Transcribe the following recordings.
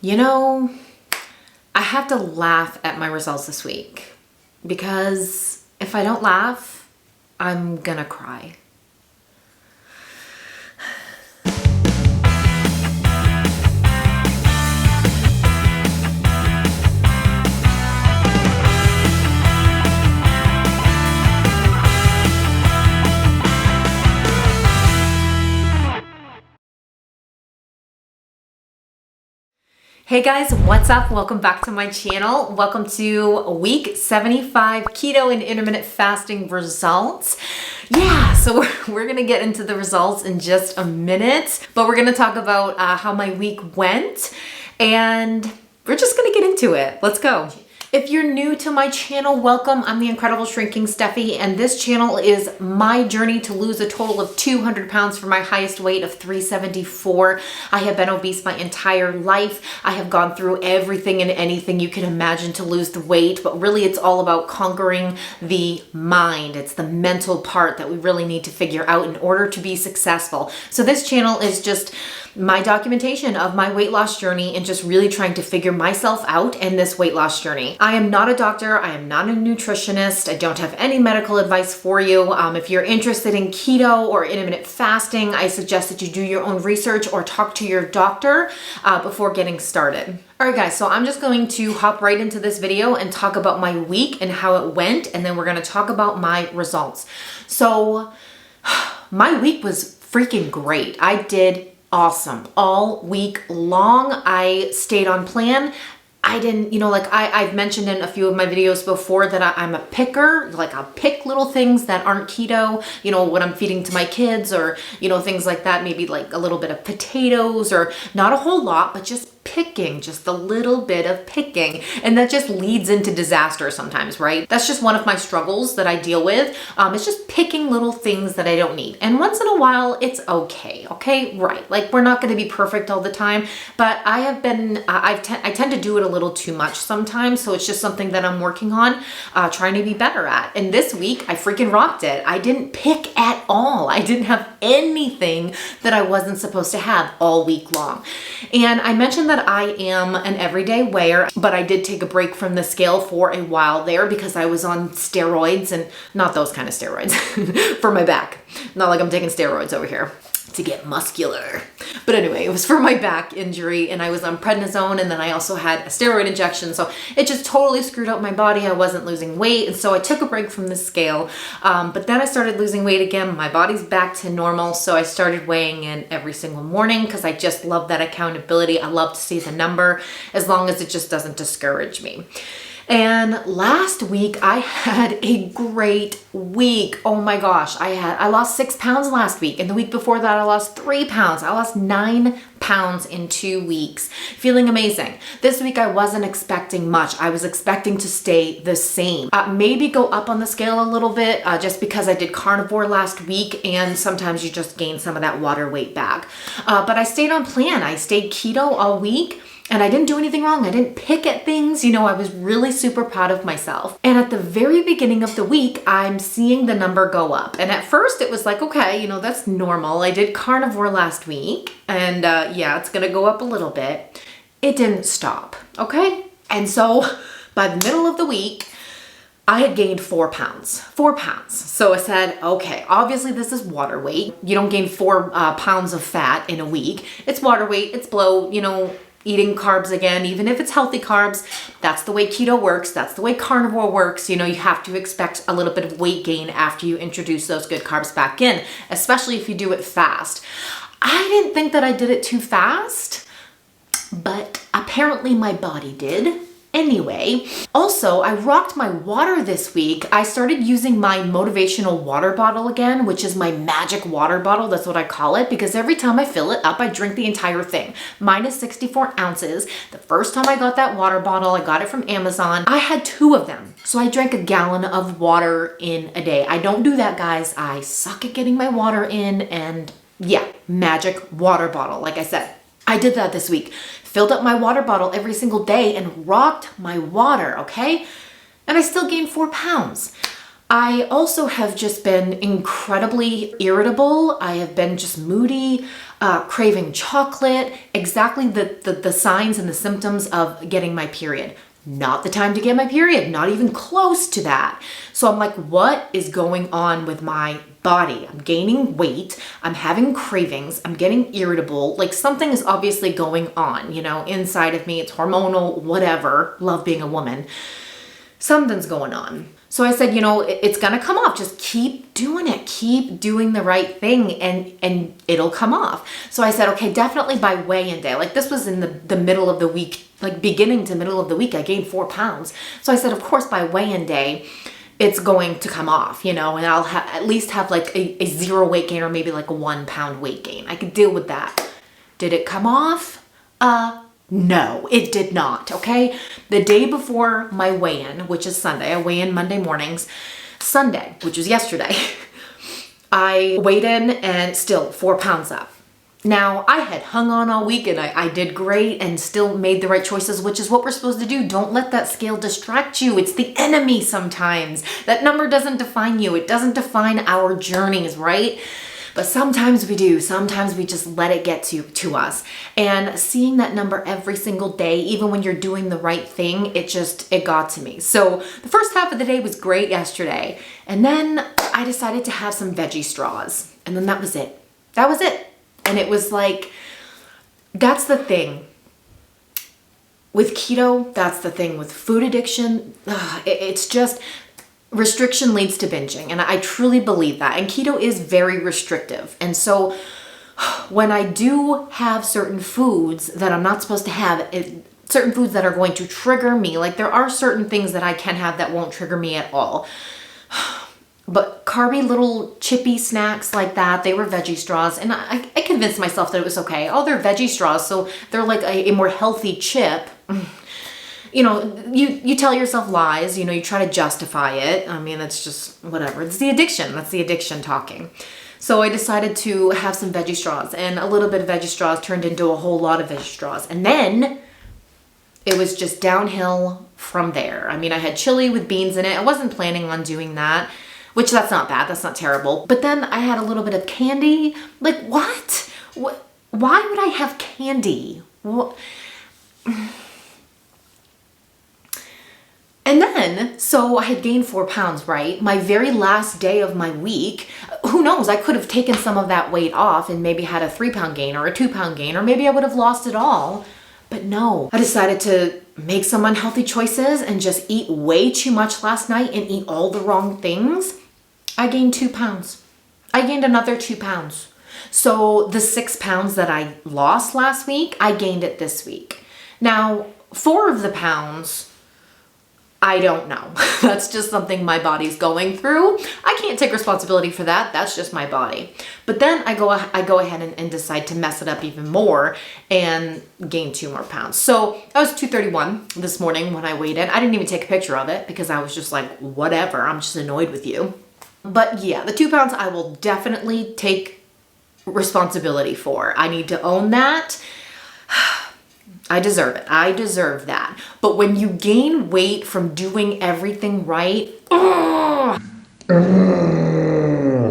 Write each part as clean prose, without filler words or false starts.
You know, I have to laugh at my results this week because if I don't laugh, I'm gonna cry. Hey guys, what's up? Welcome back to my channel. Welcome to week 75 keto and intermittent fasting results. Yeah, so we're gonna get into the results in just a minute, but we're gonna talk about how my week went and we're just gonna get into it. Let's go. If you're new to my channel, welcome. I'm the incredible shrinking Steffi, and this channel is my journey to lose a total of 200 pounds from my highest weight of 374. I have been obese my entire life. I have gone through everything and anything you can imagine to lose the weight, but really it's all about conquering the mind. It's the mental part that we really need to figure out in order to be successful. So this channel is just my documentation of my weight loss journey and just really trying to figure myself out in this weight loss journey. I am not a doctor. I am not a nutritionist. I don't have any medical advice for you. If you're interested in keto or intermittent fasting, I suggest that you do your own research or talk to your doctor before getting started. All right, guys, so I'm just going to hop right into this video and talk about my week and how it went, and then we're going to talk about my results. So my week was freaking great. I did awesome all week long. I stayed on plan. I didn't, I've mentioned in a few of my videos before that I'm a picker. Like, I'll pick little things that aren't keto, what I'm feeding to my kids or, things like that. Maybe like a little bit of potatoes or not a whole lot, but just picking, just a little bit of picking. And that just leads into disaster sometimes, right? That's just one of my struggles that I deal with. It's just picking little things that I don't need. And once in a while, it's okay, right? Like, we're not going to be perfect all the time, but I have been, I tend to do it a little too much sometimes. So it's just something that I'm working on, trying to be better at. And this week, I freaking rocked it. I didn't pick at all. I didn't have anything that I wasn't supposed to have all week long. And I mentioned that I am an everyday weigher, but I did take a break from the scale for a while there because I was on steroids, and not those kind of steroids for my back. Not like I'm taking steroids over here to get muscular. But anyway, it was for my back injury, and I was on prednisone, and then I also had a steroid injection. So it just totally screwed up my body. I wasn't losing weight. And so I took a break from the scale. But then I started losing weight again. My body's back to normal. So I started weighing in every single morning because I just love that accountability. I love to see the number as long as it just doesn't discourage me. And last week I had a great week. Oh my gosh. I lost 6 pounds last week. And the week before that, I lost 3 pounds. I lost 9 pounds in 2 weeks. Feeling amazing. This week I wasn't expecting much. I was expecting to stay the same. Maybe go up on the scale a little bit just because I did carnivore last week, and sometimes you just gain some of that water weight back. But I stayed on plan. I stayed keto all week. And I didn't do anything wrong. I didn't pick at things. I was really super proud of myself. And at the very beginning of the week, I'm seeing the number go up. And at first it was like, okay, that's normal. I did carnivore last week, and yeah, it's gonna go up a little bit. It didn't stop, okay? And so by the middle of the week, I had gained 4 pounds. 4 pounds. So I said, okay, obviously this is water weight. You don't gain 4 pounds of fat in a week. It's water weight, it's bloat, eating carbs again, even if it's healthy carbs. That's the way keto works. That's the way carnivore works. You have to expect a little bit of weight gain after you introduce those good carbs back in, especially if you do it fast. I didn't think that I did it too fast, but apparently my body did. Anyway, also, I rocked my water this week. I started using my motivational water bottle again, which is my magic water bottle. That's what I call it, because every time I fill it up, I drink the entire thing. Mine is 64 ounces. The first time I got that water bottle, I got it from Amazon. I had 2 of them. So I drank a gallon of water in a day. I don't do that, guys. I suck at getting my water in, and yeah, magic water bottle, like I said. I did that this week. Filled up my water bottle every single day and rocked my water, okay? And I still gained 4 pounds. I also have just been incredibly irritable. I have been just moody, craving chocolate, exactly the signs and the symptoms of getting my period. Not the time to get my period, not even close to that. So I'm like, what is going on with my body? I'm gaining weight, I'm having cravings, I'm getting irritable, like something is obviously going on, inside of me. It's hormonal, whatever, love being a woman. Something's going on. So I said, it's gonna come off. Just keep doing it. Keep doing the right thing and it'll come off. So I said, okay, definitely by weigh-in day. Like this was in the middle of the week, like beginning to middle of the week, I gained 4 pounds. So I said, of course, by weigh-in day, it's going to come off, and I'll at least have like a 0 weight gain or maybe like a 1 pound weight gain. I could deal with that. Did it come off? No, it did not, okay? The day before my weigh-in, which is Sunday, I weigh in Monday mornings. Sunday, which was yesterday, I weighed in and still 4 pounds up. Now, I had hung on all week and I did great and still made the right choices, which is what we're supposed to do. Don't let that scale distract you. It's the enemy sometimes. That number doesn't define you. It doesn't define our journeys, right? But sometimes we do. Sometimes we just let it get to us. And seeing that number every single day, even when you're doing the right thing, it got to me. So the first half of the day was great yesterday. And then I decided to have some veggie straws. And then that was it. That was it. And it was like, that's the thing. With keto, that's the thing. With food addiction, it's just... restriction leads to binging, and I truly believe that. And keto is very restrictive. And so when I do have certain foods that I'm not supposed to have, certain foods that are going to trigger me, like there are certain things that I can have that won't trigger me at all. But carby little chippy snacks like that, they were veggie straws. And I convinced myself that it was okay. Oh, they're veggie straws, so they're like a more healthy chip. You tell yourself lies, you try to justify it. I mean, it's just whatever. It's the addiction. That's the addiction talking. So I decided to have some veggie straws, and a little bit of veggie straws turned into a whole lot of veggie straws. And then it was just downhill from there. I mean, I had chili with beans in it. I wasn't planning on doing that, which that's not bad. That's not terrible. But then I had a little bit of candy. Like, what? Why would I have candy? What? And then, so I had gained 4 pounds, right? My very last day of my week, who knows, I could have taken some of that weight off and maybe had a 3 pound gain or a 2 pound gain, or maybe I would have lost it all. But no, I decided to make some unhealthy choices and just eat way too much last night and eat all the wrong things. I gained 2 pounds. I gained another 2 pounds. So the 6 pounds that I lost last week, I gained it this week. Now, 4 of the pounds, I don't know. That's just something my body's going through. I can't take responsibility for that. That's just my body. But then I go ahead and decide to mess it up even more and gain 2 more pounds. So I was 231 this morning when I weighed in. I didn't even take a picture of it because I was just like, whatever, I'm just annoyed with you. But yeah, the 2 pounds I will definitely take responsibility for. I need to own that. I deserve it. I deserve that. But when you gain weight from doing everything right,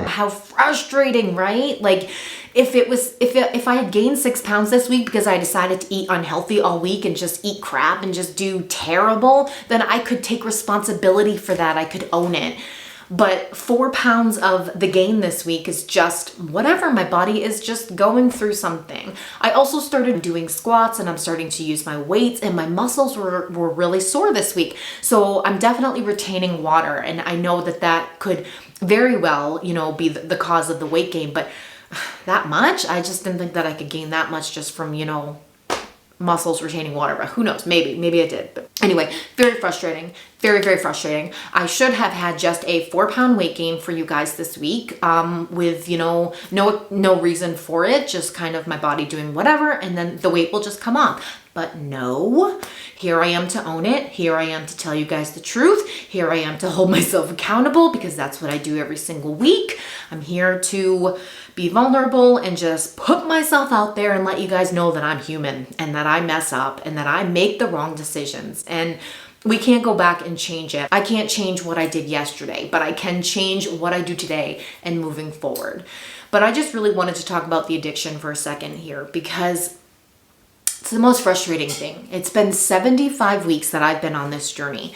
how frustrating, right? Like if I had gained 6 pounds this week because I decided to eat unhealthy all week and just eat crap and just do terrible, then I could take responsibility for that. I could own it. But 4 pounds of the gain this week is just whatever. My body is just going through something. I also started doing squats and I'm starting to use my weights, and my muscles were really sore this week. So I'm definitely retaining water, and I know that could very well, be the cause of the weight gain. But that much? I just didn't think that I could gain that much just from, muscles retaining water. But who knows? Maybe I did. But anyway, very frustrating. Very, very frustrating. I should have had just a 4 pound weight gain for you guys this week, with, no reason for it, just kind of my body doing whatever, and then the weight will just come off. But no, here I am to own it. Here I am to tell you guys the truth. Here I am to hold myself accountable, because that's what I do every single week. I'm here to be vulnerable and just put myself out there and let you guys know that I'm human and that I mess up and that I make the wrong decisions. And We can't go back and change it. I can't change what I did yesterday, but I can change what I do today and moving forward. But I just really wanted to talk about the addiction for a second here because it's the most frustrating thing. It's been 75 weeks that I've been on this journey.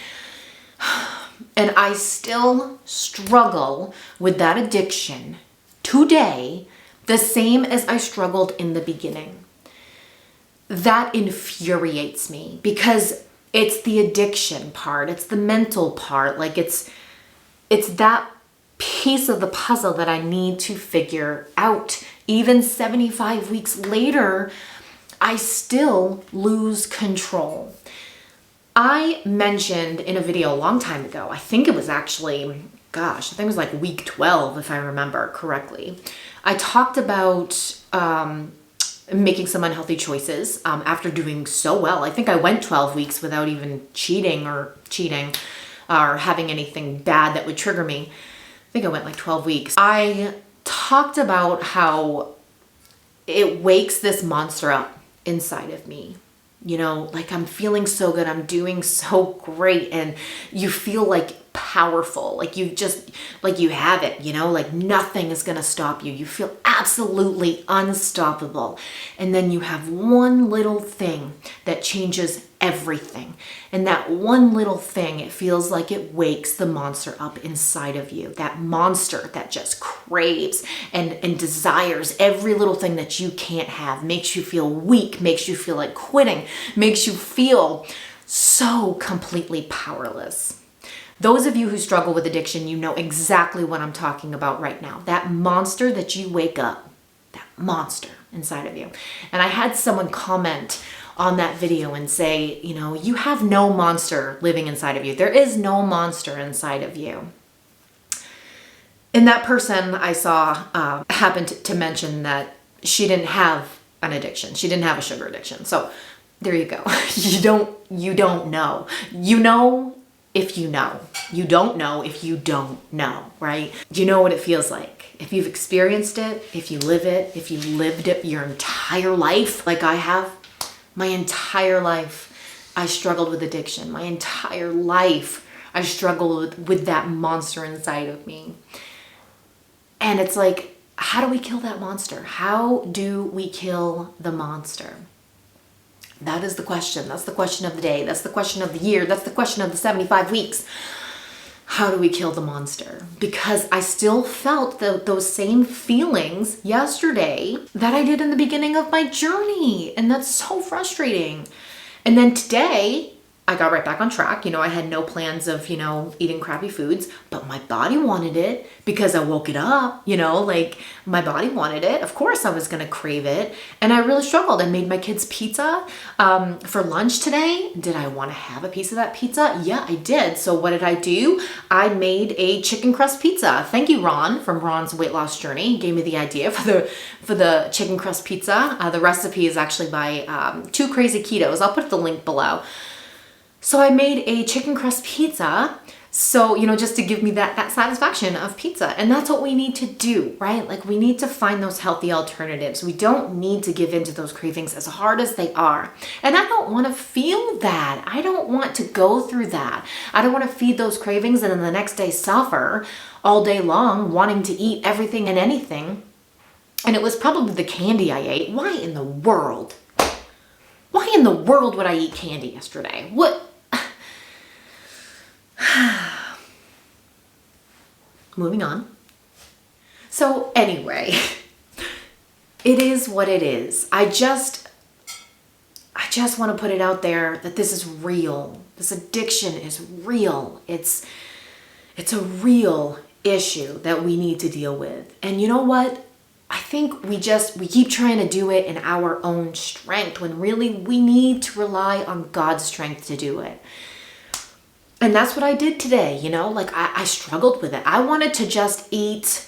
And I still struggle with that addiction today, the same as I struggled in the beginning. That infuriates me because it's the addiction part, it's the mental part, like it's that piece of the puzzle that I need to figure out. Even 75 weeks later, I still lose control. I mentioned in a video a long time ago, I think it was actually, I think it was like week 12, if I remember correctly. I talked about making some unhealthy choices after doing so well. I think I went 12 weeks without even cheating or having anything bad that would trigger me. I think I went like 12 weeks. I talked about how it wakes this monster up inside of me. You know, like I'm feeling so good, I'm doing so great, and you feel like powerful, like you have it, you know, like nothing is gonna stop you. You feel absolutely unstoppable. And then you have one little thing that changes everything. And that one little thing, it feels like it wakes the monster up inside of you. That monster that just craves and desires every little thing that you can't have, makes you feel weak, makes you feel like quitting, makes you feel so completely powerless. Those of you who struggle with addiction, you know exactly what I'm talking about right now. That monster that you wake up, that monster inside of you. And I had someone comment on that video and say, you know, you have no monster living inside of you. There is no monster inside of you. And that person I saw happened to mention that she didn't have an addiction. She didn't have a sugar addiction. So there you go. You don't know. You know if you know. You don't know if you don't know, right? You know what it feels like. If you've experienced it, if you live it, if you lived it your entire life, like I have, my entire life, I struggled with addiction. My entire life, I struggled with that monster inside of me. And it's like, how do we kill that monster? How do we kill the monster? That is the question. That's the question of the day. That's the question of the year. That's the question of the 75 weeks. How do we kill the monster? Because I still felt those same feelings yesterday that I did in the beginning of my journey. And that's so frustrating. And then today, I got right back on track. You know, I had no plans of, you know, eating crappy foods, but my body wanted it because I woke it up, you know, like my body wanted it. Of course I was going to crave it. And I really struggled. I made my kids pizza for lunch today. Did I want to have a piece of that pizza? Yeah, I did. So what did I do? I made a chicken crust pizza. Thank you, Ron, from Ron's Weight Loss Journey. He gave me the idea for the chicken crust pizza. The recipe is actually by Two Crazy Ketos. I'll put the link below. So I made a chicken crust pizza, so, you know, just to give me that satisfaction of pizza. And that's what we need to do, right? Like we need to find those healthy alternatives. We don't need to give in to those cravings as hard as they are. And I don't want to feel that. I don't want to go through that. I don't want to feed those cravings and then the next day suffer all day long wanting to eat everything and anything. And it was probably the candy I ate. Why in the world would I eat candy yesterday? What? Moving on. So anyway, it is what it is. I just want to put it out there that this is real. This addiction is real. It's a real issue that we need to deal with. And you know what? I think we keep trying to do it in our own strength when really we need to rely on God's strength to do it. And that's what I did today, you know, like I struggled with it. I wanted to just eat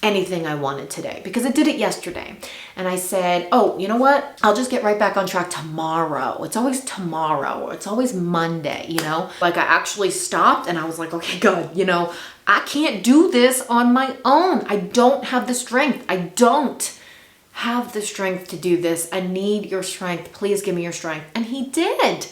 anything I wanted today because I did it yesterday. And I said, oh, you know what? I'll just get right back on track tomorrow. It's always tomorrow or it's always Monday, you know, like I actually stopped and I was like, okay, God, you know, I can't do this on my own. I don't have the strength. I don't have the strength to do this. I need your strength. Please give me your strength. And he did.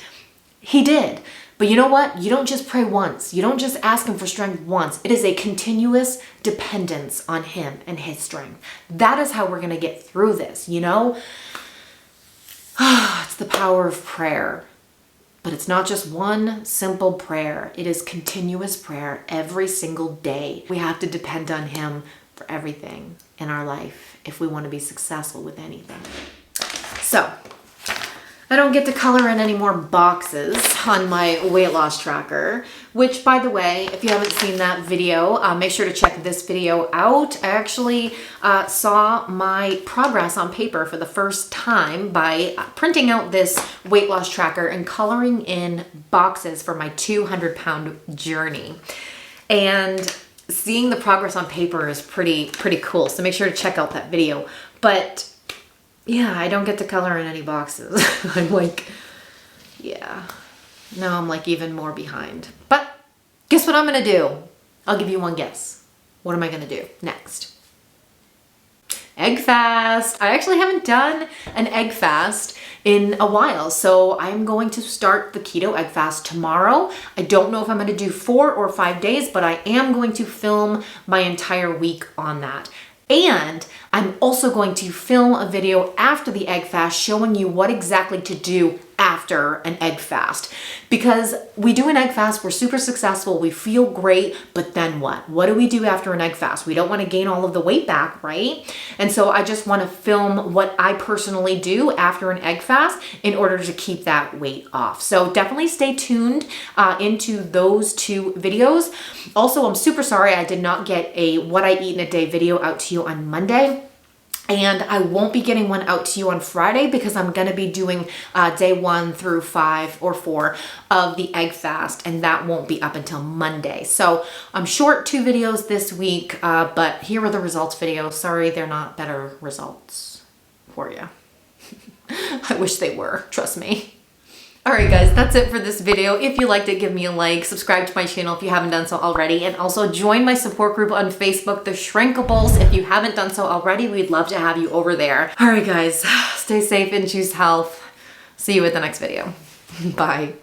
He did. But you know what? You don't just pray once. You don't just ask him for strength once. It is a continuous dependence on him and his strength. That is how we're going to get through this, you know? It's the power of prayer. But it's not just one simple prayer. It is continuous prayer every single day. We have to depend on him for everything in our life if we want to be successful with anything. So, I don't get to color in any more boxes on my weight loss tracker, which, by the way, if you haven't seen that video, make sure to check this video out. I actually saw my progress on paper for the first time by printing out this weight loss tracker and coloring in boxes for my 200-pound journey. And seeing the progress on paper is pretty cool, so make sure to check out that video. But yeah, I don't get to color in any boxes. I'm like, yeah. Now I'm like even more behind. But guess what I'm gonna do? I'll give you one guess. What am I gonna do next? Egg fast. I actually haven't done an egg fast in a while, so I'm going to start the keto egg fast tomorrow. I don't know if I'm gonna do 4 or 5 days, but I am going to film my entire week on that. And I'm also going to film a video after the egg fast showing you what exactly to do after an egg fast. Because we do an egg fast, we're super successful, we feel great, but then what? What do we do after an egg fast? We don't want to gain all of the weight back, right? And so I just want to film what I personally do after an egg fast in order to keep that weight off. So definitely stay tuned into those 2 videos. Also, I'm super sorry I did not get a what I eat in a day video out to you on Monday. And I won't be getting one out to you on Friday because I'm going to be doing day 1 through 5 or 4 of the egg fast, and that won't be up until Monday. So I'm short 2 videos this week, but here are the results videos. Sorry, they're not better results for you. I wish they were, trust me. All right, guys, that's it for this video. If you liked it, give me a like, subscribe to my channel if you haven't done so already, and also join my support group on Facebook, The Shrinkables. If you haven't done so already, we'd love to have you over there. All right, guys, stay safe and choose health. See you at the next video. Bye.